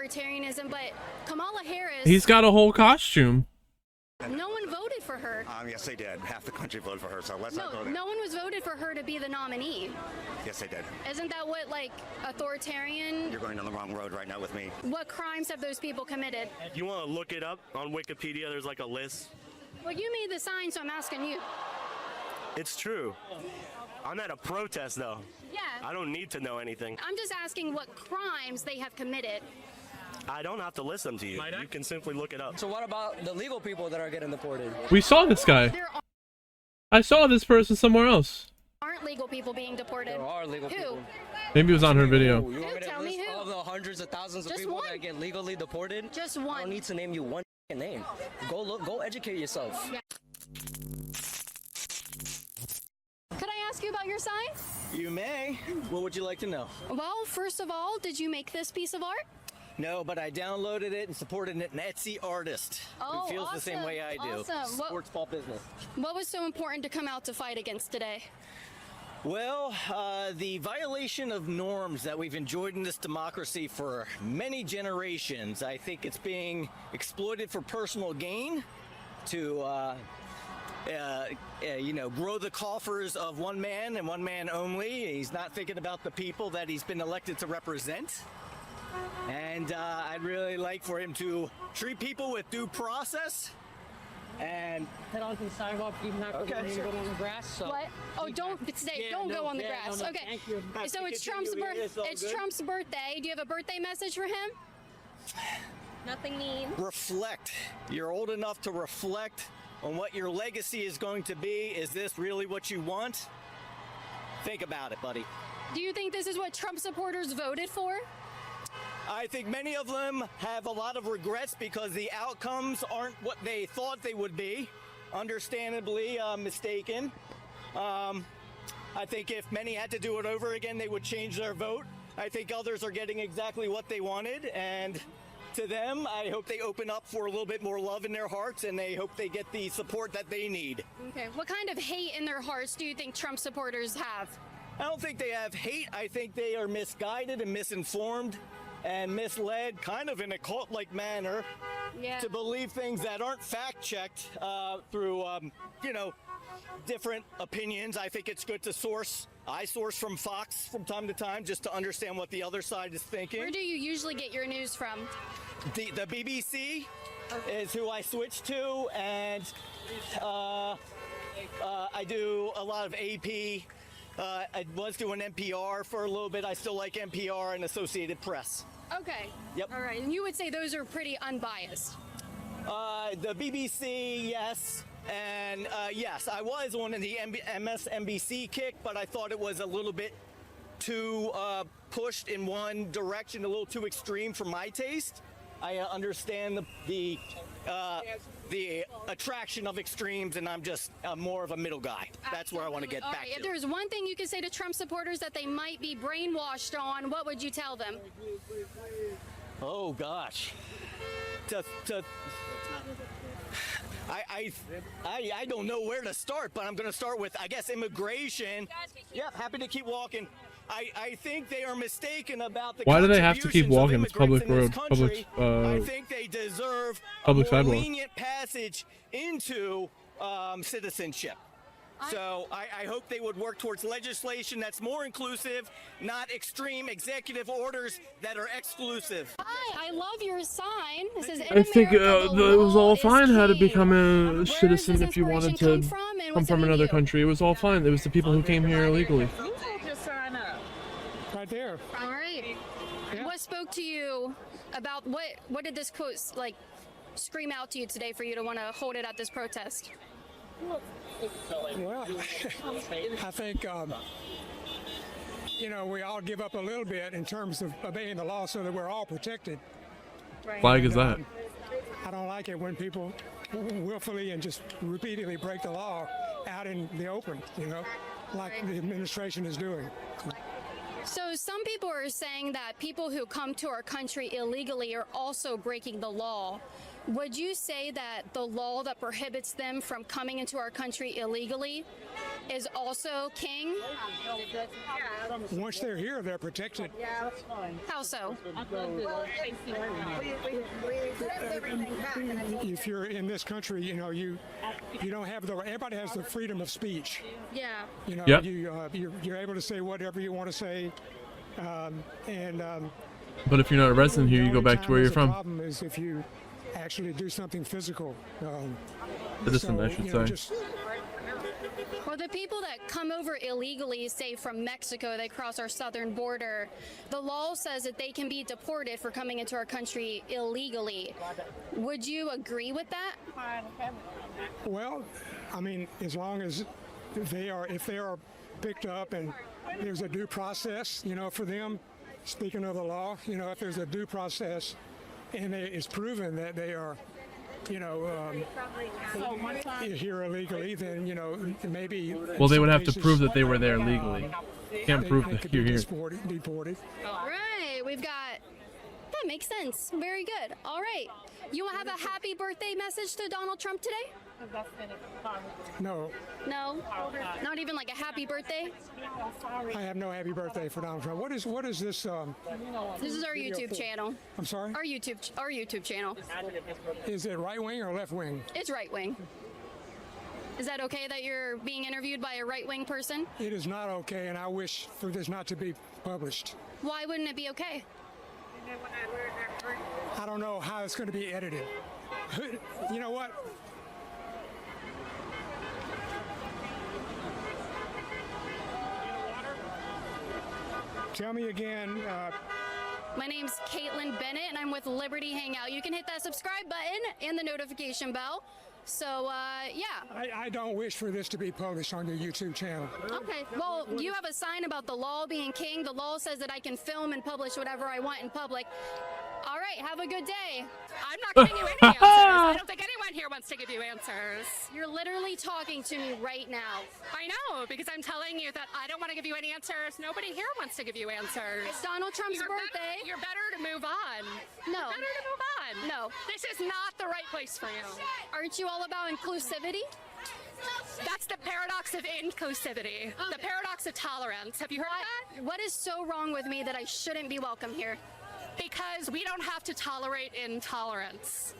authoritarianism, but Kamala Harris. He's got a whole costume. No one voted for her. Yes, they did. Half the country voted for her, so let's not go there. No one was voted for her to be the nominee. Yes, they did. Isn't that what, like, authoritarian? You're going down the wrong road right now with me. What crimes have those people committed? You want to look it up on Wikipedia? There's like a list. Well, you made the sign, so I'm asking you. It's true. I'm at a protest, though. Yeah. I don't need to know anything. I'm just asking what crimes they have committed. I don't have to list them to you. You can simply look it up. So what about the legal people that are getting deported? We saw this guy. I saw this person somewhere else. Aren't legal people being deported? There are legal people. Maybe it was on her video. You want me to Tell me list who? all the hundreds of thousands of Just people one. that get legally deported? Just I one. don't need to name you one name. Go look. Go educate yourself. Yeah. Could I ask you about your sign? You may. What would you like to know? Well, first of all, did you make this piece of art? No, but I downloaded it and supported an Etsy artist Oh, who feels the same awesome, way I do. awesome. Supports small business. What was so important to come out to fight against today? Well, the violation of norms that we've enjoyed in this democracy for many generations. I think it's being exploited for personal gain to, grow the coffers of one man and one man only. He's not thinking about the people that he's been elected to represent. And I'd really like for him to treat people with due process. And head onto the sidewalk. Even not Okay, going to sure. go on the grass. So. What? Oh, don't go on the grass. Okay. Thank you. So it's Trump's Trump's birthday. Do you have a birthday message for him? Nothing mean. reflect. You're old enough to reflect on what your legacy is going to be. Is this really what you want? Think about it, buddy. Do you think this is what Trump supporters voted for? I think many of them have a lot of regrets because the outcomes aren't what they thought they would be. Understandably mistaken. I think if many had to do it over again, they would change their vote. I think others are getting exactly what they wanted, and to them, I hope they open up for a little bit more love in their hearts, and they hope they get the support that they need. Okay. What kind of hate in their hearts do you think Trump supporters have? I don't think they have hate. I think they are misguided and misinformed and misled, kind of in a cult-like manner, to believe things that aren't fact-checked through, different opinions. I think it's good to source. I source from Fox from time to time just to understand what the other side is thinking. Where do you usually get your news from? The BBC is who I switch to, and I do a lot of AP. I was doing NPR for a little bit. I still like NPR and Associated Press. Okay. Yep. All right. And you would say those are pretty unbiased. The BBC, yes. And yes, I was on the MSNBC kick, but I thought it was a little bit too pushed in one direction, a little too extreme for my taste. I understand the attraction of extremes, and I'm just more of a middle guy. That's where I want to get back If to. there's one thing you could say to Trump supporters that they might be brainwashed on, what would you tell them? Oh gosh. I don't know where to start, but I'm going to start with, I guess, immigration. Yeah, happy to keep walking. I think they are mistaken about the Why do they have to keep contributions of walking? It's public immigrants in road, this public, country. I think they deserve public a more sidewalk. lenient passage into citizenship. So I hope they would work towards legislation that's more inclusive, not extreme executive orders that are exclusive. Hi, I love your sign. It says, I think it was all fine how to king. become a Where citizen does this if you wanted inspiration to come from, and come what's from it in another you? country. It was all fine. It was the people who came here illegally. Just sign up. Right there. All right. Yeah. What spoke to you about what did this quote like scream out to you today for you to want to hold it at this protest? Well, I think, we all give up a little bit in terms of obeying the law so that we're all protected. Flag is that? I don't like it when people willfully and just repeatedly break the law out in the open, like the administration is doing. So some people are saying that people who come to our country illegally are also breaking the law. Would you say that the law that prohibits them from coming into our country illegally is also king? Once they're here, they're protected. How so? If you're in this country, you know, you don't have the, everybody has the freedom of speech. Yeah. You know, Yep. you're able to say whatever you want to say, But if you're not a resident here, you go back to where you're The from. problem is if you actually do something physical. Citizen, I should you know, say. just For the people that come over illegally, say from Mexico, they cross our southern border, the law says that they can be deported for coming into our country illegally. Would you agree with that? well, I mean, as long as if they are picked up and there's a due process, you know, for them. Speaking of the law, you know, if there's a due process and it's proven that they are, you know, here illegally, then, you know, maybe. Well, they would have to prove that they were there legally. Can't they prove could that be you're here. deported. All right, we've got. That makes sense. Very good. All right. You have a happy birthday message to Donald Trump today? No, No? Not even like a happy birthday? I have no happy birthday for Donald Trump. What is this? This is our YouTube channel. I'm sorry. Our YouTube channel. Is it right wing or left wing? It's right wing. Is that okay that you're being interviewed by a right wing person? It is not okay, and I wish for this not to be published. Why wouldn't it be okay? I don't know how it's going to be edited. You know what? Tell me again. My name's Caitlin Bennett, and I'm with Liberty Hangout. You can hit that subscribe button and the notification bell. So, yeah. I don't wish for this to be published on your YouTube channel. Okay. Well, you have a sign about the law being king. The law says that I can film and publish whatever I want in public. All right. Have a good day. I'm not giving you any answers. I don't think anyone here wants to give you answers. You're literally talking to me right now. I know, because I'm telling you that I don't want to give you any answers. Nobody here wants to give you answers. It's Donald Trump's birthday. You're better to move on. No. Better to move on. No. This is not the right place for you. Aren't you all about inclusivity? That's the paradox of inclusivity. The paradox of tolerance. Have you heard that? What is so wrong with me that I shouldn't be welcome here? Because we don't have to tolerate intolerance.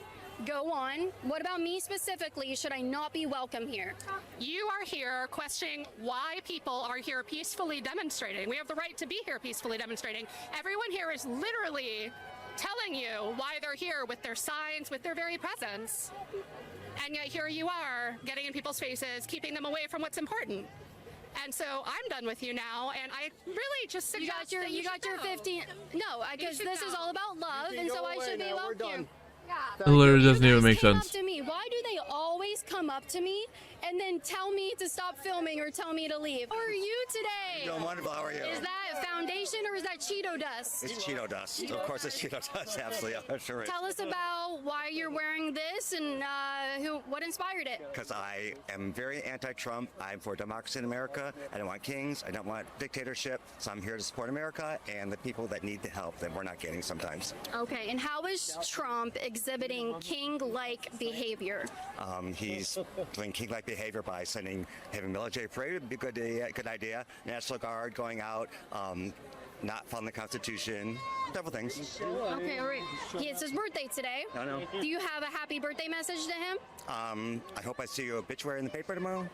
Go on. What about me specifically? Should I not be welcome here? You are here questioning why people are here peacefully demonstrating. We have the right to be here peacefully demonstrating. Everyone here is literally telling you why they're here with their signs, with their very presence. And yet here you are, getting in people's faces, keeping them away from what's important. And so I'm done with you now, and I really just suggest that You got your go. 15. No, because should this is go. all about love, can and so go I away should be now. We're welcome. done. It literally doesn't You even guys make came sense. up to me. Why do they always come up to me and then tell me to stop filming or tell me to leave? How are you today? Doing wonderful. How are you? Is that foundation or is that Cheeto dust? It's Cheeto dust. Of course, it's Cheeto dust. Absolutely. I'm sure it. Tell us about why you're wearing this and what inspired it. Because I am very anti-Trump. I'm for democracy in America. I don't want kings. I don't want dictatorship. So I'm here to support America and the people that need the help that we're not getting sometimes. Okay, and how is Trump exhibiting king-like behavior? He's doing king-like behavior by having military parade would be a good idea. National Guard going out, not following the Constitution, several things. Okay, all right. It's his birthday today. I know. Do you have a happy birthday message to him? I hope I see your obituary in the paper tomorrow.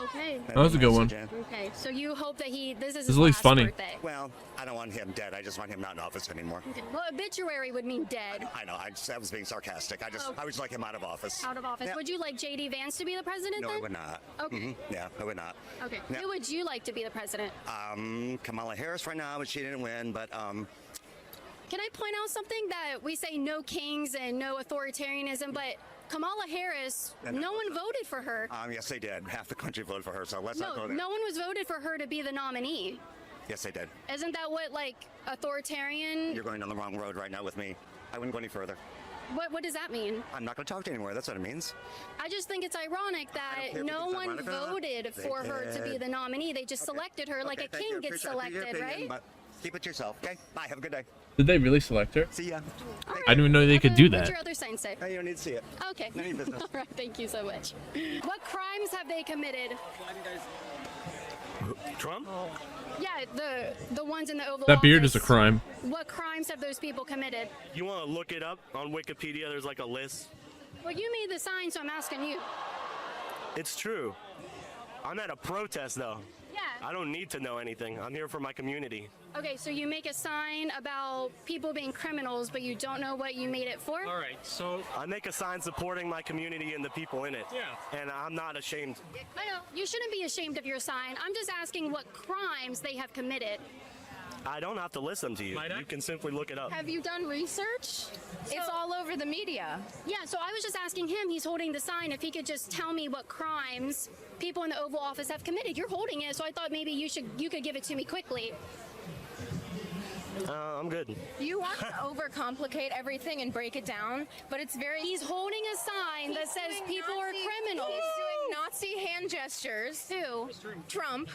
Okay. That was a good one. Okay, so you hope that this is It's his at least last funny. birthday. Well, I don't want him dead. I just want him not in office anymore. Well, obituary would mean dead. I know. I was being sarcastic. I would like him out of office. Out of office. Yeah. Would you like J.D. Vance to be the president No, then? I would not. Okay. Yeah, I would not. Okay. Yeah. Who would you like to be the president? Kamala Harris right now, but she didn't win. But Can I point out something that we say no kings and no authoritarianism, but Kamala Harris, no one voted for her. yes, they did. Half the country voted for her. So let's not No, go there. no one was voted for her to be the nominee. Yes, they did. Isn't that what authoritarian? You're going down the wrong road right now with me. I wouldn't go any further. What does that mean? I'm not going to talk to you anymore. That's what it means. I just think it's ironic I that don't care if no it's one ironic or not. voted They for her to be did. the nominee. They just selected her like a thank king you. gets Appreciate your selected, opinion, right? But keep it to yourself. Okay. Bye. Have a good day. Did they really select her? See ya. All I didn't even know they could do What's that. your other sign say? Hey, you don't need to see it. Okay. None of your business. All right. Thank you so much. What crimes have they committed? Trump? Yeah, the ones in the Oval That beard is a Office. crime. What crimes have those people committed? You want to look it up on Wikipedia? There's like a list. Well, you made the sign, so I'm asking you. It's true. I'm at a protest though. Yeah. I don't need to know anything. I'm here for my community. Okay, so you make a sign about people being criminals, but you don't know what you made it for? All right, so I make a sign supporting my community and the people in it. Yeah. And I'm not ashamed. I know. You shouldn't be ashamed of your sign. I'm just asking what crimes they have committed. I don't have to list them to you. Might I? You can simply look it up. Have you done research? It's all over the media. Yeah, so I was just asking him, he's holding the sign, if he could just tell me what crimes people in the Oval Office have committed. You're holding it, so I thought maybe you could give it to me quickly. I'm good. You want to overcomplicate everything and break it down, but it's very. He's holding a sign that says people are criminals. He's doing Nazi hand gestures. Who? Trump,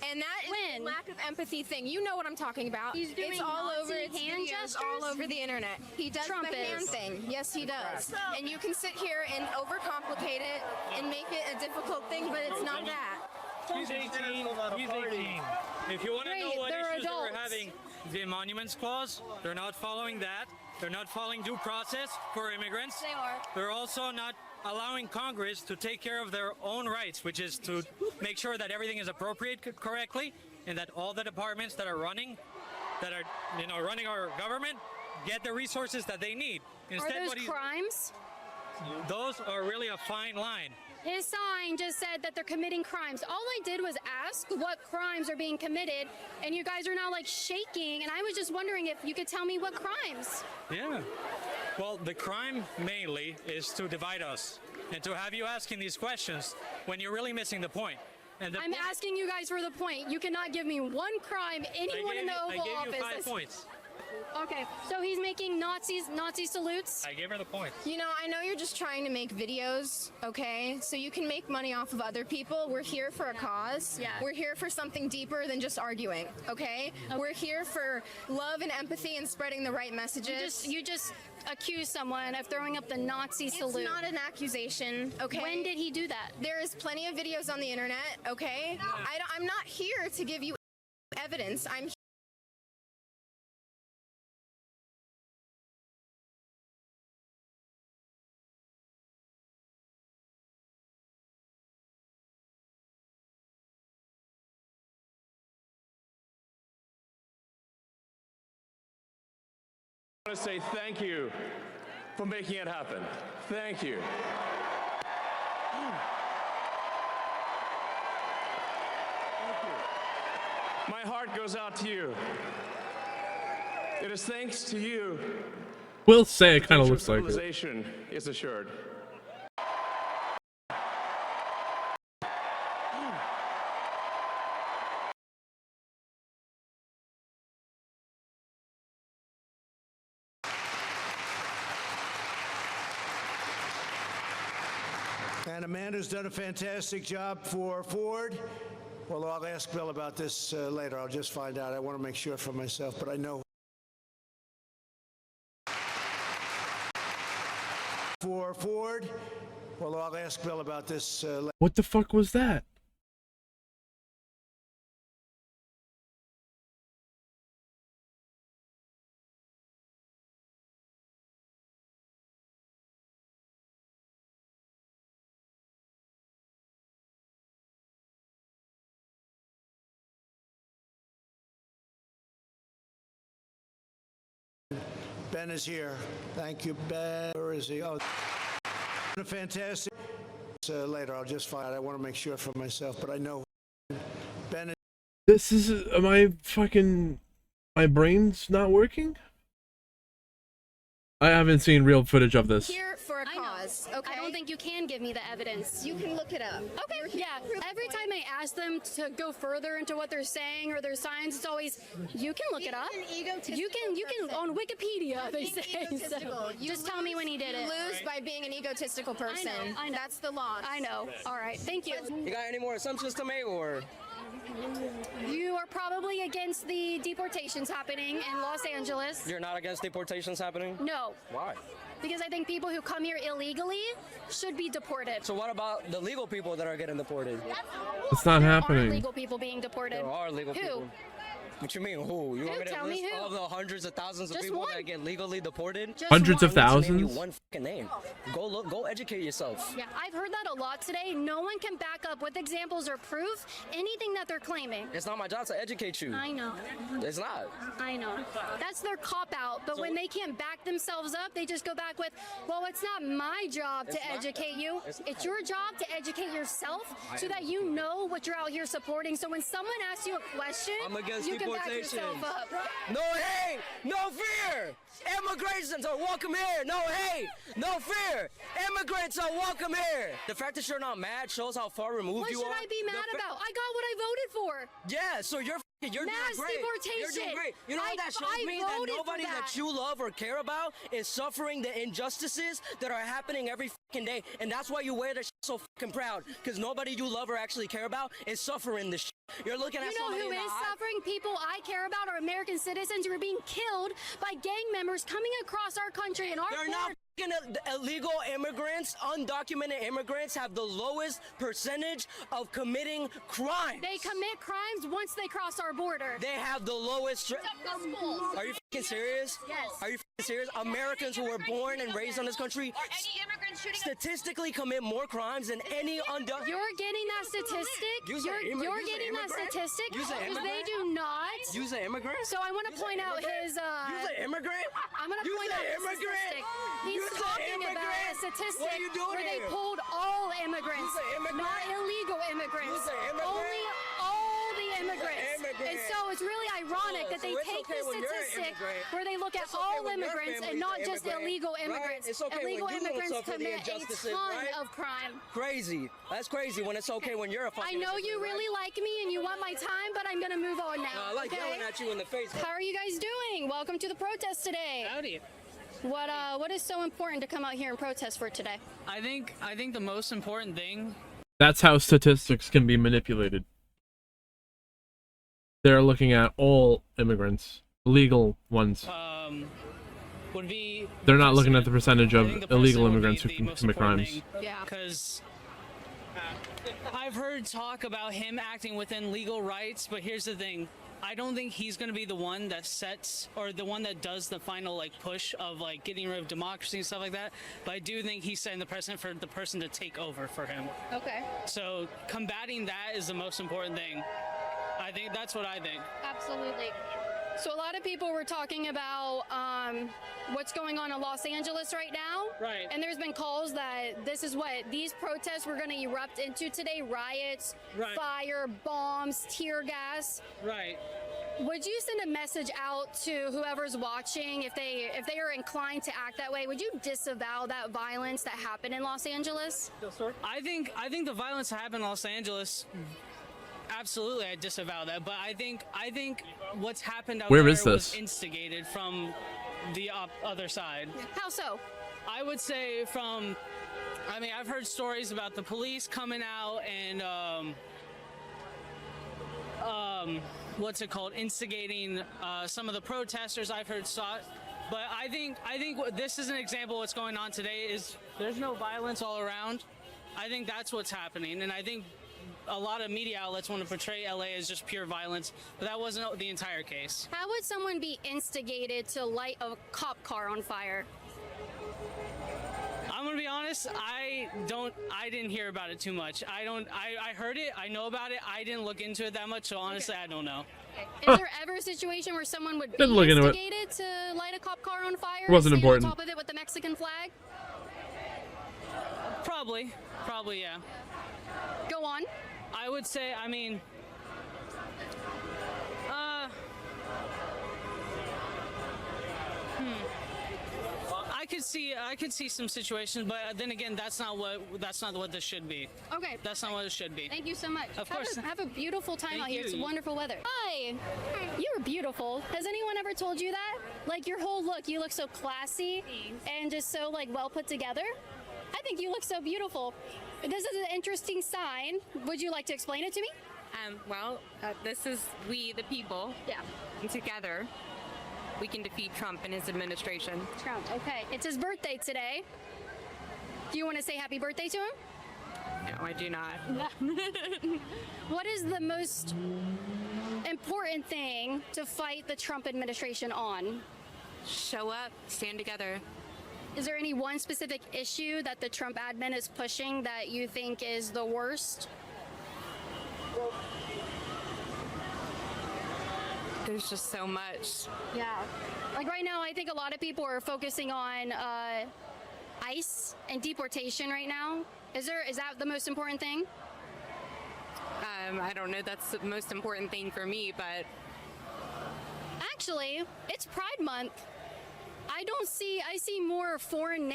and that is When? a lack of empathy thing. You know what I'm talking about. He's doing it's all over Nazi its hand videos, gestures? all over the internet. He does Trump the hand is. thing. Yes, he does. And you can sit here and overcomplicate it and make it a difficult thing, but it's not that. he's 18. He's 18. If you want to know Great, what they're issues that we're adults. having, the Monuments Clause, they're not following that. They're not following due process for immigrants. They are. They're also not allowing Congress to take care of their own rights, which is to make sure that everything is appropriate correctly and that all the departments that are running running our government get the resources that they need. Are Instead, those crimes? those are really a fine line. His sign just said that they're committing crimes. All I did was ask what crimes are being committed, and you guys are now like shaking, and I was just wondering if you could tell me what crimes. Yeah. Well, the crime mainly is to divide us and to have you asking these questions when you're really missing the point. And I'm asking you guys for the point. You cannot give me one crime anyone in the I Oval gave Office. you 5 has- points. Okay, so he's making Nazi salutes. I gave her the points. You know, I know you're just trying to make videos, okay? So you can make money off of other people. We're here for a cause. Yeah. We're here for something deeper than just arguing, okay? We're here for love and empathy and spreading the right messages. You just accused someone of throwing up the Nazi salute. It's not an accusation, okay? When did he do that? There is plenty of videos on the internet, okay? I'm not here to give you evidence. I'm I want to say thank you for making it happen. Thank you. My heart goes out to you. It is thanks to you Will say it kind of that looks like it. civilization is assured. And Amanda's done a fantastic job for Ford. Well, I'll ask Bill about this later. I'll just find out. I want to make sure for myself, but I know. For Ford. Well, I'll ask Bill about this later. What the fuck was that? Ben is here. Thank you, Ben. Where is he? Oh, a fantastic. Later, I'll just find out. I want to make sure for myself, but I know Ben is. This is my brain's not working? I haven't seen real footage of this. here for a I know. cause, okay? I don't think you can give me the evidence. you can look it up. Okay, yeah. Every time I ask them to go further into what they're saying or their signs, it's always, you can look it up. He's an egotistical You can person. on Wikipedia, they Being say. So egotistical. You just tell me when he did You it. lose by being an egotistical person. I know. That's the loss. I know. All right, thank you. You got any more assumptions to make, or You are probably against the deportations happening in Los Angeles. You're not against deportations happening? No, Why? because I think people who come here illegally should be deported. So what about the legal people that are getting deported? It's not There happening. are legal people being deported. There are legal Who? people. What you mean, who? You want me to Tell me list who. all the hundreds of thousands of Just people one. that get legally deported? Just Hundreds of one. I need to name you thousands? one fucking name. Go educate yourself. Yeah, I've heard that a lot today. No one can back up with examples or proof anything that they're claiming. It's not my job to educate you. I know. It's not. I know. That's their cop out. But when they can't back themselves up, they just go back with, well, it's not my job to It's not. educate you. It's It's not. your job to educate yourself so that you know what you're out here supporting. So when someone asks you a question, I'm against you can back yourself deportations. up. No hate, no fear. Immigrants are welcome here. No hate, no fear. Immigrants are welcome here. The fact that you're not mad shows how far removed What you should are. I be mad The fa- about? I got what I voted for. Yeah, so you're doing Mass great. You're doing deportation. great. You know what that shows I me? That voted for nobody that that. you love or care about is suffering the injustices that are happening every fucking day. And that's why you wear the shit so fucking proud. Because nobody you love or actually care about is suffering the shit. You're looking at You know somebody who in the is eye. suffering? People I care about are American citizens who are being killed by gang members coming across our country and our They're not fucking illegal immigrants. Undocumented immigrants have the lowest percentage of committing crime. They commit crimes once they cross our border. They have the lowest. Are you fucking serious? Yes. Are you fucking serious? Americans who were born and raised in this country statistically commit more crimes than any undocumented. You're getting that statistic. You's an You're immigrant? getting that statistic You's an because they immigrant? do not. You's an immigrant? So I want to You's an point out immigrant? his. You's an immigrant? I'm going to You's point an out his immigrant? statistic. He's You's an talking about a immigrant? statistic What are you doing where they here? pulled all immigrants, You's an immigrant? not illegal immigrants. You's an immigrant? Only all the immigrants. immigrant? And so it's really ironic that So they it's take okay this when you're an statistic immigrant. where they look at It's okay all when your immigrants and family's not an just immigrant, illegal right? immigrants. It's okay when Illegal you don't immigrants suffer the commit a injustices, ton right? of crime. Crazy. That's crazy when it's okay when you're a fucking I know you immigrant, really like me and you want my time, but I'm gonna move on now. I like okay? yelling at you in the face. How are you guys doing? Welcome to the protest today. Howdy. What is so important to come out here and protest for today? I think the most important thing. That's how statistics can be manipulated. They're looking at all immigrants, legal ones. Would be. They're not looking at the percentage of I think the illegal person would be immigrants who the can most commit important crimes. thing. Yeah. Because I've heard talk about him acting within legal rights, but here's the thing. I don't think he's going to be the one that sets or the one that does the final like push of like getting rid of democracy and stuff like that. But I do think he's setting the precedent for the person to take over for him. Okay. So combating that is the most important thing. I think that's what I think. Absolutely. So a lot of people were talking about what's going on in Los Angeles right now. Right. And there's been calls that this is what these protests were going to erupt into today: riots, Right. fire, bombs, tear gas. Right. Would you send a message out to whoever's watching if they are inclined to act that way? Would you disavow that violence that happened in Los Angeles? I think the violence that happened in Los Angeles. Absolutely, I disavow that. But I think what's happened out Where there is was this? instigated from the other side. How so? I would say from. I mean, I've heard stories about the police coming out and what's it called, instigating some of the protesters. I've heard but I think this is an example of what's going on today. Is there's no violence all around. I think that's what's happening, and I think a lot of media outlets want to portray LA as just pure violence, but that wasn't the entire case. How would someone be instigated to light a cop car on fire? I'm gonna be honest, I didn't hear about it too much. I heard it, I know about it, I didn't look into it that much, so honestly I don't know. Is there ever a situation where someone would be Didn't look into it. instigated to light a cop car on fire? Wasn't stand important. On top of it with the Mexican flag? Probably, yeah. Go on. I would say, I mean, I could see some situations, but then again, that's not what this should be. Okay. That's not what it should be. Thank you so much. Of course. Have a beautiful time Thank out here. you. It's wonderful weather. Hi. You're beautiful. Has anyone ever told you that? Like your whole look, you look so classy and just so like well put together. I think you look so beautiful. This is an interesting sign. Would you like to explain it to me? This is we, the people. Yeah. And together, we can defeat Trump and his administration. Trump. Okay. It's his birthday today. Do you want to say happy birthday to him? No, I do not. What is the most important thing to fight the Trump administration on? Show up, stand together. Is there any one specific issue that the Trump admin is pushing that you think is the worst? There's just so much. Yeah. Like right now, I think a lot of people are focusing on ICE and deportation right now. Is that the most important thing? I don't know that's the most important thing for me, but Actually, it's Pride Month. I see more foreign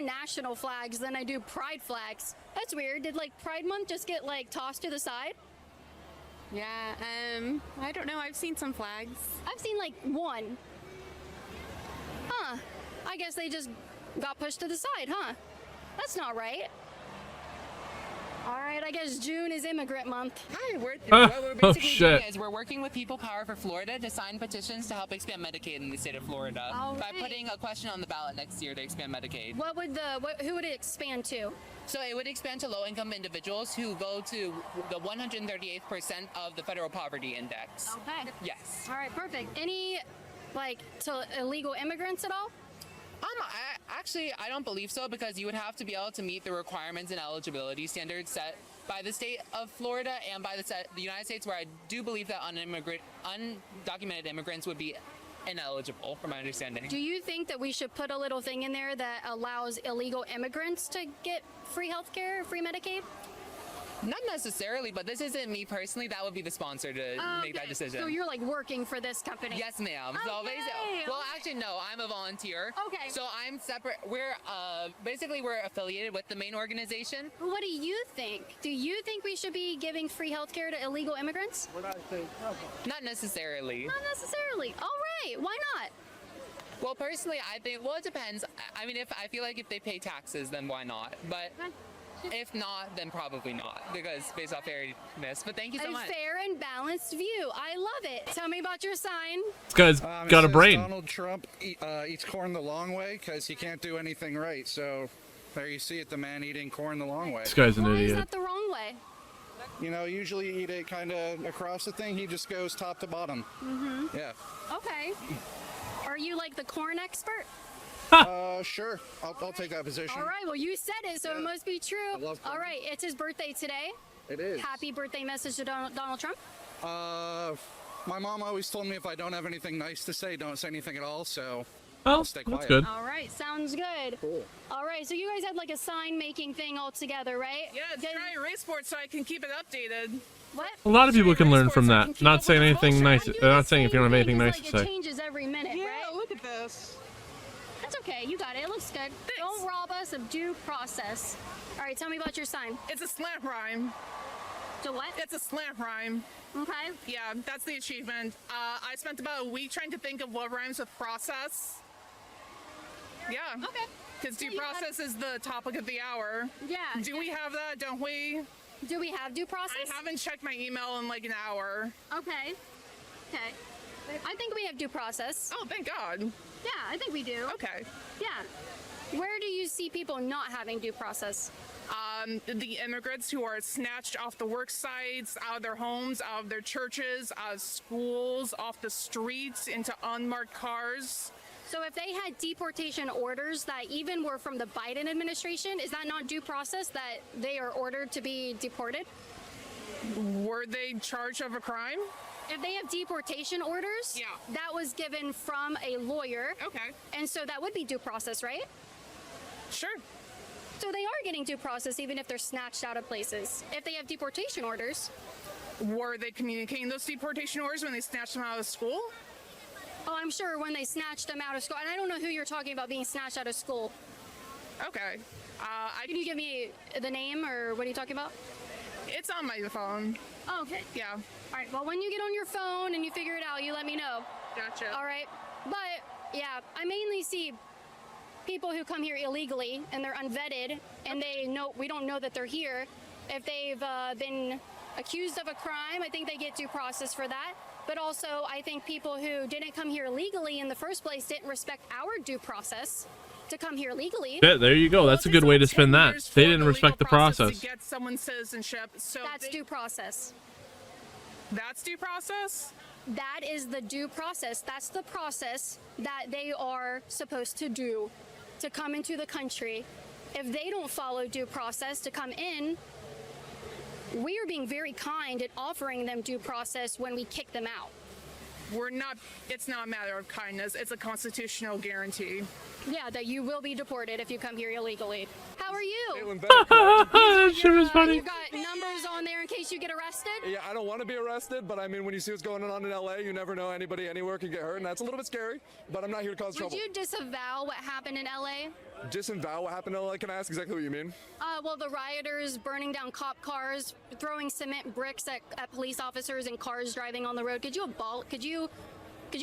national flags than I do Pride flags. That's weird. Did like Pride Month just get like tossed to the side? yeah, I don't know. I've seen some flags. I've seen like one. Huh. I guess they just got pushed to the side, huh? That's not right. All right, I guess June is Immigrant Month. Hi, what we're Oh, basically shit. doing is we're working with People Power for Florida to sign petitions to help expand Medicaid in the state of Florida All by right. putting a question on the ballot next year to expand Medicaid. Who would it expand to? So it would expand to low-income individuals who go to the 138th percent of the federal poverty index. Okay. Yes. All right, perfect. Any like to illegal immigrants at all? I don't believe so, because you would have to be able to meet the requirements and eligibility standards set by the state of Florida and by the United States, where I do believe that undocumented immigrants would be ineligible, from my understanding. Do you think that we should put a little thing in there that allows illegal immigrants to get free healthcare, free Medicaid? Not necessarily, but this isn't me personally. That would be the sponsor to make that decision. So you're like working for this company? Yes, ma'am. So well, actually, no. I'm a volunteer. Okay. So I'm separate. We're basically we're affiliated with the main organization. What do you think? Do you think we should be giving free healthcare to illegal immigrants? Not necessarily. Not necessarily. All right. Why not? Well, personally, I think. Well, it depends. I mean, I feel like if they pay taxes, then why not? But if not, then probably not, because based off fairness. But thank you so a much. fair and balanced view. I love it. Tell me about your sign. This guy's got a brain. Donald Trump eats corn the long way because he can't do anything right. So there you see it, the man eating corn the long way. This guy's an Why is idiot. that the wrong way? You know, usually you eat it kind of across the thing. He just goes top to bottom. Mm-hmm. Yeah. Okay. Are you like the corn expert? Sure. I'll take that position. All right. Well, you said it, so it must be true. I love corn. All right. It's his birthday today. It is. Happy birthday message to Donald Trump. My mom always told me if I don't have anything nice to say, don't say anything at all. So Oh, I'll stay that's quiet. good. All right. Sounds good. Cool. All right. So you guys had like a sign making thing all together, right? Yeah, it's trying race sports so I can keep it updated. What? A lot of people can learn from that. Not saying anything nice. They're not saying if you don't have anything nice to Like say. it changes every minute, Yeah, right? look at this. That's okay. You got it. It looks good. Don't rob us of due process. All right. Tell me about your sign. It's a slant rhyme. To what? It's a slant rhyme. Okay. Yeah, that's the achievement. I spent about a week trying to think of what rhymes with process. Yeah. Okay. Because due process is the topic of the hour. Yeah. Do we have that? Don't we? Do we have due process? I haven't checked my email in like an hour. Okay. Okay. I think we have due process. Oh, thank God. Yeah, I think we do. Okay. Yeah. Where do you see people not having due process? The immigrants who are snatched off the work sites, out of their homes, out of their churches, out of schools, off the streets, into unmarked cars. So if they had deportation orders that even were from the Biden administration, is that not due process that they are ordered to be deported? Were they charged of a crime? If they have deportation orders, Yeah. that was given from a lawyer. Okay. And so that would be due process, right? Sure. So they are getting due process even if they're snatched out of places. If they have deportation orders. Were they communicating those deportation orders when they snatched them out of school? Oh, I'm sure when they snatched them out of school. And I don't know who you're talking about being snatched out of school. Okay. Can you give me the name or what are you talking about? It's on my phone. Oh, okay. Yeah. All right. Well, when you get on your phone and you figure it out, you let me know. Gotcha. All right. But yeah, I mainly see people who come here illegally and they're unvetted and we don't know that they're here. If they've been accused of a crime, I think they get due process for that. But also, I think people who didn't come here legally in the first place didn't respect our due process to come here legally. Yeah, there you go. That's a good way to spin that. They didn't respect the process. To get someone's citizenship. So That's due process. That's due process? That is the due process. That's the process that they are supposed to do to come into the country. If they don't follow due process to come in, we are being very kind at offering them due process when we kick them out. It's not a matter of kindness, it's a constitutional guarantee. Yeah, that you will be deported if you come here illegally. How are you? That shit was funny. You got numbers on there in case you get arrested? Yeah, I don't want to be arrested, but I mean, when you see what's going on in LA, you never know, anybody anywhere can get hurt, and that's a little bit scary, but I'm not here to cause trouble. Would you disavow what happened in LA? Disavow what happened in LA? Can I ask exactly what you mean? Well, the rioters burning down cop cars, throwing cement bricks at police officers and cars driving on the road. Could you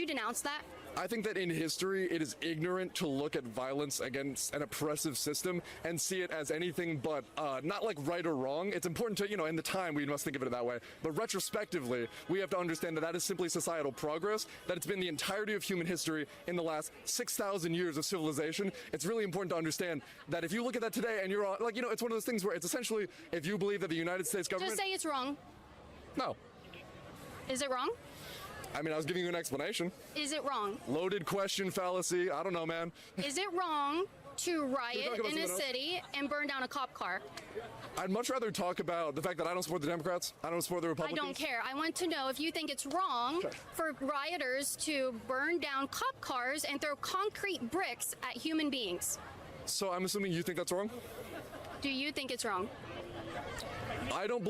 denounce that? I think that in history, it is ignorant to look at violence against an oppressive system and see it as anything but not like right or wrong. It's important to, in the time, we must think of it that way. But retrospectively, we have to understand that that is simply societal progress, that it's been the entirety of human history in the last 6,000 years of civilization. It's really important to understand that if you look at that today and you're like, it's one of those things where it's essentially, if you believe that the United States government... Just say it's wrong. No. Is it wrong? I mean, I was giving you an explanation. Is it wrong? Loaded question fallacy. I don't know, man. Is it wrong to riot in a city and burn down a cop car? I'd much rather talk about the fact that I don't support the Democrats. I don't support the Republicans. I don't care. I want to know if you think it's wrong for rioters to burn down cop cars and throw concrete bricks at human beings. So I'm assuming you think that's wrong? Do you think it's wrong? I don't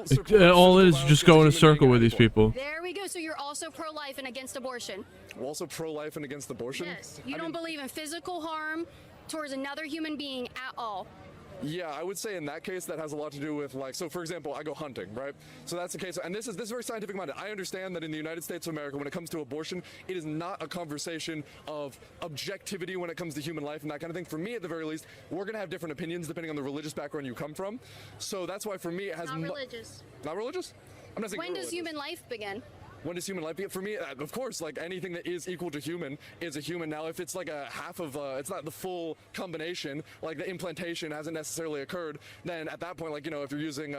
all it is just go in a circle with these people. There we go. So you're also pro-life and against abortion. We're also pro-life and against abortion? Yes. You don't believe in physical harm towards another human being at all. Yeah, I would say in that case that has a lot to do with so for example, I go hunting, right? So that's the case, and this is very scientific minded. I understand that in the United States of America, when it comes to abortion, it is not a conversation of objectivity when it comes to human life and that kind of thing. For me, at the very least, we're gonna have different opinions depending on the religious background you come from. So that's why for me it has not religious. Not religious? I'm not saying when does human life begin? When does human life begin? For me, of course, like anything that is equal to human is a human. Now, if it's like a half of, it's not the full combination, like the implantation hasn't necessarily occurred, then at that point, if you're using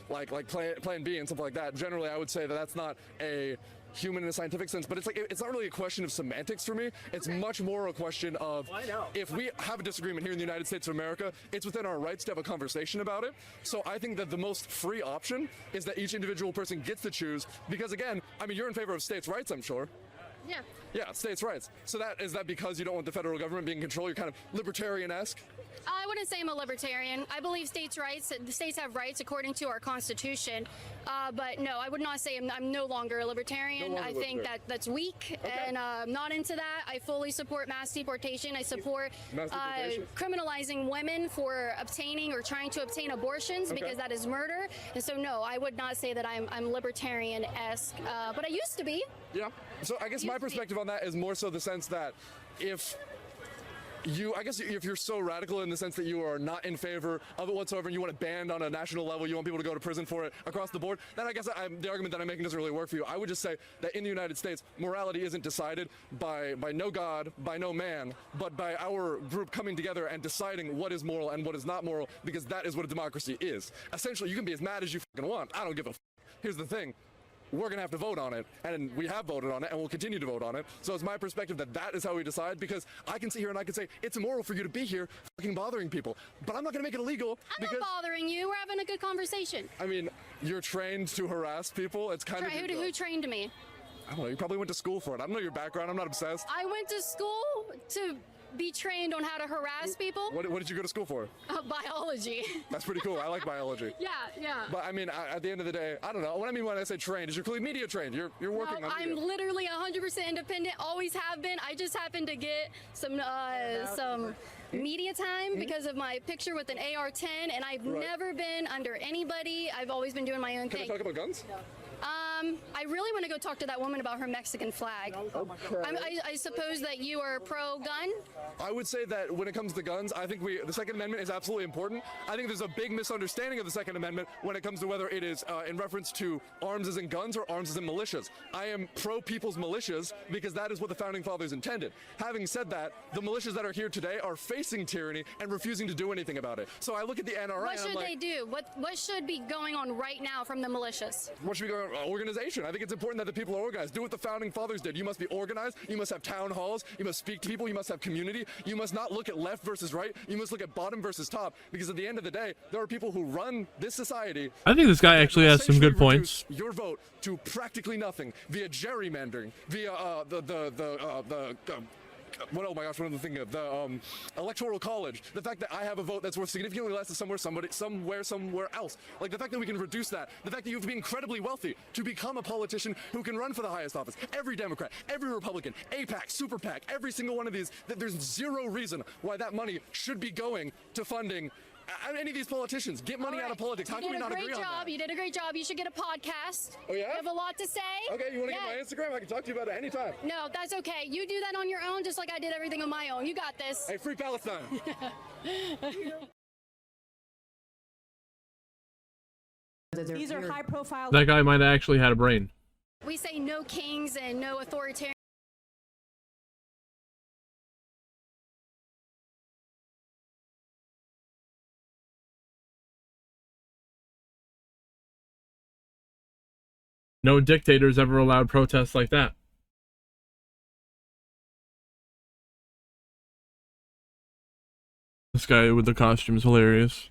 like Plan B and something like that, generally I would say that that's not a human in a scientific sense, but it's not really a question of semantics for me. It's much more a question of if we have a disagreement here in the United States of America, it's within our rights to have a conversation about it. So I think that the most free option is that each individual person gets to choose, because again, I mean, you're in favor of states' rights, I'm sure. Yeah. Yeah, states' rights. So is that because you don't want the federal government being in control? You're kind of libertarian-esque? I wouldn't say I'm a libertarian. I believe states' rights. The states have rights according to our Constitution. But no, I would not say I'm no longer a libertarian. I think that's weak, and I'm not into that. I fully support mass deportation. I support criminalizing women for obtaining or trying to obtain abortions because that is murder. And so no, I would not say that I'm libertarian-esque. But I used to be. Yeah. So I guess my perspective on that is more so the sense that if you're so radical in the sense that you are not in favor of it whatsoever and you want it banned on a national level, you want people to go to prison for it across the board, then I guess the argument that I'm making doesn't really work for you. I would just say that in the United States, morality isn't decided by no God, by no man, but by our group coming together and deciding what is moral and what is not moral, because that is what a democracy is. Essentially, you can be as mad as you fucking want. I don't give a f. Here's the thing. We're going to have to vote on it, and we have voted on it, and we'll continue to vote on it. So it's my perspective that is how we decide, because I can sit here and I can say, it's immoral for you to be here fucking bothering people, but I'm not going to make it illegal. I'm not bothering you. We're having a good conversation. I mean, you're trained to harass people. It's kind of... Who trained me? I don't know. You probably went to school for it. I don't know your background. I'm not obsessed. I went to school to be trained on how to harass people. What did you go to school for? Biology. That's pretty cool. I like biology. Yeah. But I mean, at the end of the day, I don't know. What I mean when I say trained is you're clearly media trained. You're working on media. I'm literally 100% independent. Always have been. I just happened to get some media time because of my picture with an AR-10, and I've never been under anybody. I've always been doing my own thing. Can I talk about guns? I really want to go talk to that woman about her Mexican flag. I suppose that you are pro-gun? I would say that when it comes to guns, I think the Second Amendment is absolutely important. I think there's a big misunderstanding of the Second Amendment when it comes to whether it is in reference to arms as in guns or arms as in militias. I am pro-people's militias because that is what the Founding Fathers intended. Having said that, the militias that are here today are facing tyranny and refusing to do anything about it. So I look at the NRA What and I'm should like, they do? What should be going on right now from the militias? what should be going on? Organization. I think it's important that the people are organized. Do what the Founding Fathers did. You must be organized. You must have town halls. You must speak to people. You must have community. You must not look at left versus right. You must look at bottom versus top, because at the end of the day, there are people who run this society. I think this guy actually has some good points. Your vote to practically nothing via gerrymandering, via what? Oh my gosh! What am I thinking of? The electoral college. The fact that I have a vote that's worth significantly less than somewhere else. Like the fact that we can reduce that. The fact that you have to be incredibly wealthy to become a politician who can run for the highest office. Every Democrat, every Republican, APAC, Super PAC, every single one of these. That there's zero reason why that money should be going to funding any of these politicians. Get money out of politics. How can we not agree on that? You did a great job. You should get a podcast. Oh yeah? You have a lot to say. Okay, you want to get my Instagram? I can talk to you about it anytime. No, that's okay. You do that on your own, just like I did everything on my own. You got this. Hey, free Palestine. These are high profile. That guy might have actually had a brain. We say no kings and no authoritarian. No dictators ever allowed protests like that. This guy with the costume is hilarious.